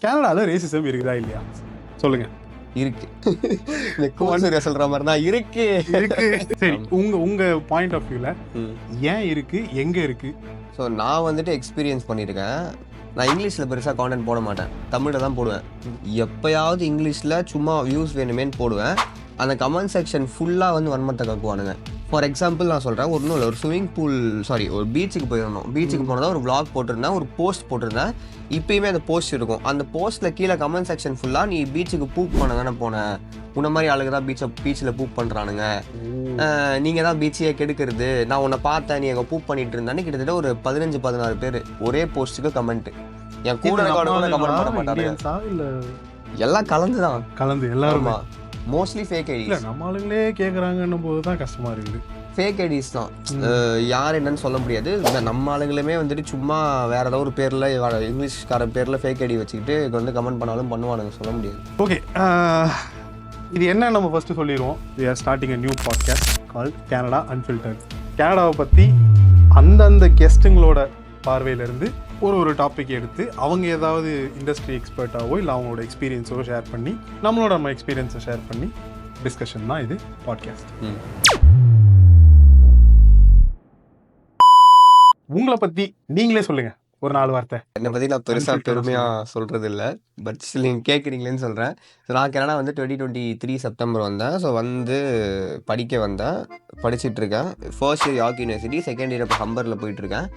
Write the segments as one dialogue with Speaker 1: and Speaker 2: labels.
Speaker 1: கனடால ரேசிசம் இருக்குதா இல்லையா சொல்லுங்க.
Speaker 2: இருக்கு. இந்த கோசரியா சொல்ற மாதிரி தான் இருக்கு.
Speaker 1: சரி, உங்க பாயிண்ட் ஆஃப் வியூல ஏன் இருக்கு, எங்க இருக்கு?
Speaker 2: ஸோ நான் வந்துட்டு எக்ஸ்பீரியன்ஸ் பண்ணியிருக்கேன். நான் இங்கிலீஷில் பெருசாக கான்டென்ட் போட மாட்டேன், தமிழில் தான் போடுவேன். எப்போயாவது இங்கிலீஷில் சும்மா வியூஸ் வேணுமேன்னு போடுவேன். அந்த கமெண்ட் செக்ஷன் ஃபுல்லாக வந்து வன்மத்தை கக்குவானுங்க. ஃபார் எக்ஸாம்பிள் நான் சொல்கிறேன், ஒன்றும் இல்லை, ஒரு ஸ்விம்மிங் பூல் ஒரு பீச்சுக்கு போயிருந்தோம். பீச்சுக்கு போனதாக ஒரு vlog போட்டிருந்தேன், ஒரு போஸ்ட் போட்டிருந்தேன். இப்போயுமே அந்த போஸ்ட் இருக்கும். அந்த போஸ்ட்டில் கீழே கமெண்ட் செக்ஷன் ஃபுல்லாக நீ பீச்சுக்கு பூப் பண்ண தானே போனேன், உன்ன மாதிரி ஆளுங்க தான் பீச்சில் பூப் பண்ணுறானுங்க, நீங்கள் தான் பீச்சையே கெடுக்கிறது, நான் உன்னை பார்த்தேன் நீ எங்கள் பூப் பண்ணிட்டு இருந்தானே. கிட்டத்தட்ட ஒரு 15-16 பேர் ஒரே போஸ்ட்டுக்கு கமெண்ட். என் கூட கமெண்ட் பண்ண மாட்டாங்க, எல்லாம் கலந்து தான்
Speaker 1: கலந்து எல்லாருமா.
Speaker 2: Mostly fake IDs.
Speaker 1: இல்லை, நம்ம ஆளுங்களே கேட்குறாங்கன்னும் போது தான் கஷ்டமாக இருக்குது.
Speaker 2: ஃபேக் ஐடிஸ் தான், யார் என்னன்னு சொல்ல முடியாது. இந்த நம்ம ஆளுங்களுமே வந்துட்டு சும்மா வேற ஏதாவது ஒரு பேரில் இங்கிலீஷ்கார பேரில் ஃபேக் ஐடி வச்சுக்கிட்டு வந்து கமெண்ட் பண்ணாலும் பண்ணுவானுங்க, சொல்ல முடியாது.
Speaker 1: ஓகே, இது என்ன நம்ம ஃபஸ்ட்டு சொல்லிடுவோம். We are starting a new podcast called Canada unfiltered. கேனடாவை பற்றி அந்தந்த கெஸ்ட்டுங்களோட பார்வையிலேருந்து ஒரு டாபிக் எடுத்து அவங்க ஏதாவது இண்டஸ்ட்ரி எக்ஸ்பர்ட்டாவோ இல்லை அவங்களோட எக்ஸ்பீரியன்ஸோ ஷேர் பண்ணி நம்ம எக்ஸ்பீரியன்ஸை ஷேர் பண்ணி டிஸ்கஷன் தான் இது பாட்காஸ்ட். உங்களை பற்றி நீங்களே சொல்லுங்கள் ஒரு 4 வார்த்தை.
Speaker 2: என்னை பற்றி நான் பெருசாக பெருமையாக சொல்கிறது இல்லை, பட் நீங்கள் கேட்குறீங்களேன்னு சொல்கிறேன். ஸோ நான் கனடா வந்து 2023 செப்டம்பர் வந்தேன். ஸோ வந்து படிக்க வந்தேன், படிச்சுட்ருக்கேன். First year York university, second year இப்போ ஹம்பரில் போயிட்டுருக்கேன்.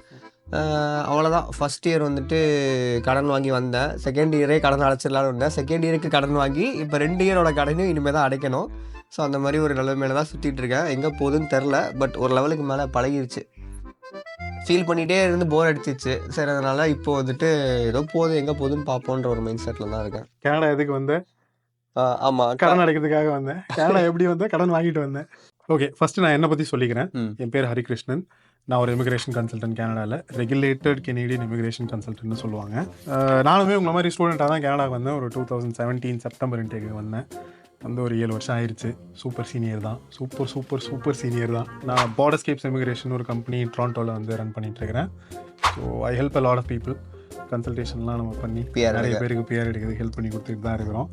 Speaker 2: அவ்வளோதான். ஃபஸ்ட் இயர் வந்துட்டு கடன் வாங்கி வந்தேன், செகண்ட் இயரே கடன் அடைச்சிடலான்னு வந்தேன். செகண்ட் இயருக்கு கடன் வாங்கி இப்போ 2 இயரோட கடனையும் இனிமேல் தான் அடைக்கணும். ஸோ அந்த மாதிரி ஒரு நிலைமையில தான் சுற்றிட்டு இருக்கேன். எங்கே போகுதுன்னு தெரில, பட் ஒரு லெவலுக்கு மேலே பழகிருச்சு. ஃபீல் பண்ணிகிட்டே இருந்து போர் அடிச்சிச்சு. சரி, அதனால் இப்போ வந்துட்டு ஏதோ போகுது, எங்கே போகுதுன்னு பார்ப்போன்ற ஒரு மைண்ட் செட்டில் தான் இருக்கேன்.
Speaker 1: கனடா எதுக்கு வந்தேன்?
Speaker 2: ஆமாம்,
Speaker 1: கடன் அடைக்கிறதுக்காக வந்தேன். கனடா எப்படி வந்தேன்? கடன் வாங்கிட்டு வந்தேன். ஓகே, ஃபஸ்ட்டு நான் என்னை பற்றி சொல்லிக்கிறேன். என் பேர் ஹரிகிருஷ்ணன். நான் ஒரு இமிகிரேஷன் கன்சல்டன்ட் கனடாவில். ரெகுலேட்டட் கெனடியன் இமிகிரேஷன் கன்சல்டன்ட்னு சொல்லுவாங்க. நானுமே உங்களை மாதிரி ஸ்டூடெண்ட்டாக தான் கனடாவுக்கு வந்தேன். ஒரு 2017 செப்டம்பர் இன்டேக்கு வந்தேன். வந்து ஒரு 7 வருஷம் ஆயிடுச்சு. சூப்பர் சீனியர் தான், சூப்பர் சீனியர் தான். நான் பார்டர்ஸ்கேப்ஸ் இமிகிரேஷன் ஒரு கம்பெனி டொரண்டோவில் வந்து ரன் பண்ணிகிட்ருக்கிறேன். So I help a lot of people. கன்சல்டேஷன்லாம் நம்ம பண்ணி நிறைய பேருக்கு பிஆர் எடுக்கிறது ஹெல்ப் பண்ணி கொடுத்துட்டு தான் இருக்கிறோம்.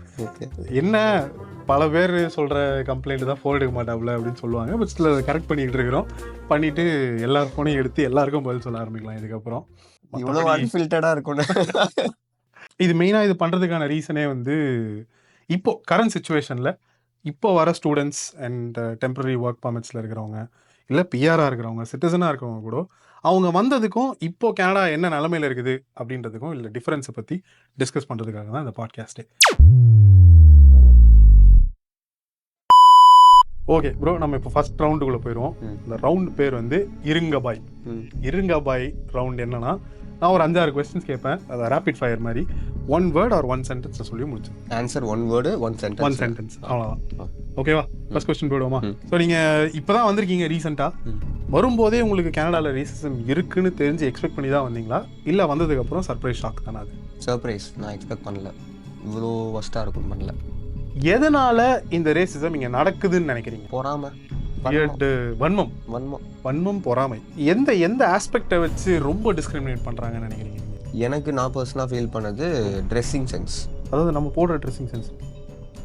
Speaker 1: என்ன பல பேர் சொல்கிற கம்ப்ளைண்ட் தான் ஃபோன் எடுக்க மாட்டாப்புல அப்படின்னு சொல்லுவாங்க. பட் ஸ்டில் அதை கரெக்ட் பண்ணிக்கிட்டு இருக்கிறோம். பண்ணிவிட்டு எல்லார் ஃபோனையும் எடுத்து எல்லாருக்கும் பதில் சொல்ல ஆரம்பிக்கலாம் இதுக்கப்புறம்.
Speaker 2: இவ்வளோ அன்ஃபில்டர்டாக இருக்கும்.
Speaker 1: இது மெயினாக இது பண்ணுறதுக்கான ரீசனே வந்து இப்போ கரண்ட் சுச்சுவேஷனில் இப்போ வர ஸ்டூடெண்ட்ஸ் அண்ட் டெம்பரரி ஒர்க் பர்மிட்ஸில் இருக்கிறவங்க, இல்லை பிஆராக இருக்கிறவங்க, சிட்டிசனாக இருக்கிறவங்க கூட அவங்க வந்ததுக்கும் இப்போ கனடா என்ன நிலமையில் இருக்குது அப்படின்றதுக்கும் இல்லை டிஃப்ரென்ஸை பற்றி டிஸ்கஸ் பண்ணுறதுக்காக தான் இந்த பாட்காஸ்ட்டு. ஓகே ப்ரோ, நம்ம இப்போ ஃபர்ஸ்ட் ரவுண்டுக்குள்ளே போயிடுவோம். இந்த ரவுண்ட் பேர் வந்து இருங்கபாய். இருங்கபாய் ரவுண்ட் என்னன்னா, நான் ஒரு 5-6 கொஸ்டின்ஸ் கேட்பேன். அதை ரேபிட் ஃபயர் மாதிரி 1 வேர்ட் ஆர் 1 சென்டென்ஸை சொல்லி முடிச்சு.
Speaker 2: ஆன்சர் 1 வேர்டு 1
Speaker 1: சென்டென்ஸ் அவ்வளோதான். ஓகேவா? First question போயிடுவோமா? ஸோ நீங்கள் இப்போ தான் வந்திருக்கீங்க ரீசெண்டாக. வரும்போதே உங்களுக்கு கனடாவில் ரேசிசம் இருக்குன்னு தெரிஞ்சு எக்ஸ்பெக்ட் பண்ணி தான் வந்தீங்களா, இல்லை வந்ததுக்கப்புறம் சர்ப்ரைஸ் ஷாக் தானே? அது
Speaker 2: சர்ப்ரைஸ். நான் எக்ஸ்பெக்ட் பண்ணல, இவ்வளோ ஒஸ்ட்டாக இருக்கும் பண்ணல.
Speaker 1: எதனால இந்த ரேசிசம் இங்கே நடக்குதுன்னு நினைக்கிறீங்க?
Speaker 2: பொறாமை,
Speaker 1: வன்மம், பொறாமை. எந்த ஆஸ்பெக்டை வச்சு ரொம்ப டிஸ்கிரிமினேட் பண்ணுறாங்கன்னு நினைக்கிறீங்க?
Speaker 2: எனக்கு நான் பர்சனலாக ஃபீல் பண்ணது ட்ரெஸ்ஸிங் சென்ஸ்.
Speaker 1: அதாவது நம்ம போடுற ட்ரெஸ்ஸிங் சென்ஸ்.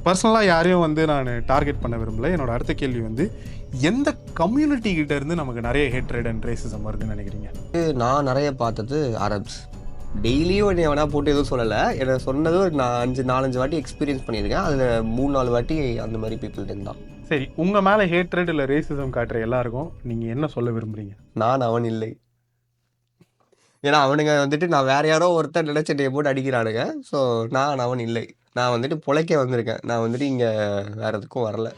Speaker 1: பர்சனலாக யாரையும் வந்து நான் டார்கெட் பண்ண விரும்பல. என்னோட அடுத்த கேள்வி வந்து, எந்த கம்யூனிட்டி கிட்ட இருந்து நமக்கு நிறைய ஹேட்ரேட் அண்ட் ரேசிசம் வருதுன்னு நினைக்கிறீங்க?
Speaker 2: நான் நிறைய பார்த்தது அரப்ஸ். டெய்லியும் என்னை வேணா போட்டு எதுவும் சொல்லலை, என்னை சொன்னது நான் 4-5 வாட்டி எக்ஸ்பீரியன்ஸ் பண்ணியிருக்கேன். அதில் 3-4 வாட்டி அந்த மாதிரி பீப்புள்கிட்ட தான்.
Speaker 1: சரி, உங்கள் மேலே ஹேட்ரேட் இல்லை ரேசிசம் காட்டுற எல்லாருக்கும் நீங்கள் என்ன சொல்ல விரும்புகிறீங்க?
Speaker 2: நான் அவன் இல்லை. ஏன்னா அவனுங்க வந்துட்டு நான் வேற யாரோ ஒருத்தர் நினைச்சிட்டு போட்டு அடிக்கிறானுங்க. ஸோ நான் அவன் இல்லை. நான் வந்துட்டு பொழைக்க வந்திருக்கேன். நான் வந்துட்டு இங்கே வேற எதுக்கும் வரல.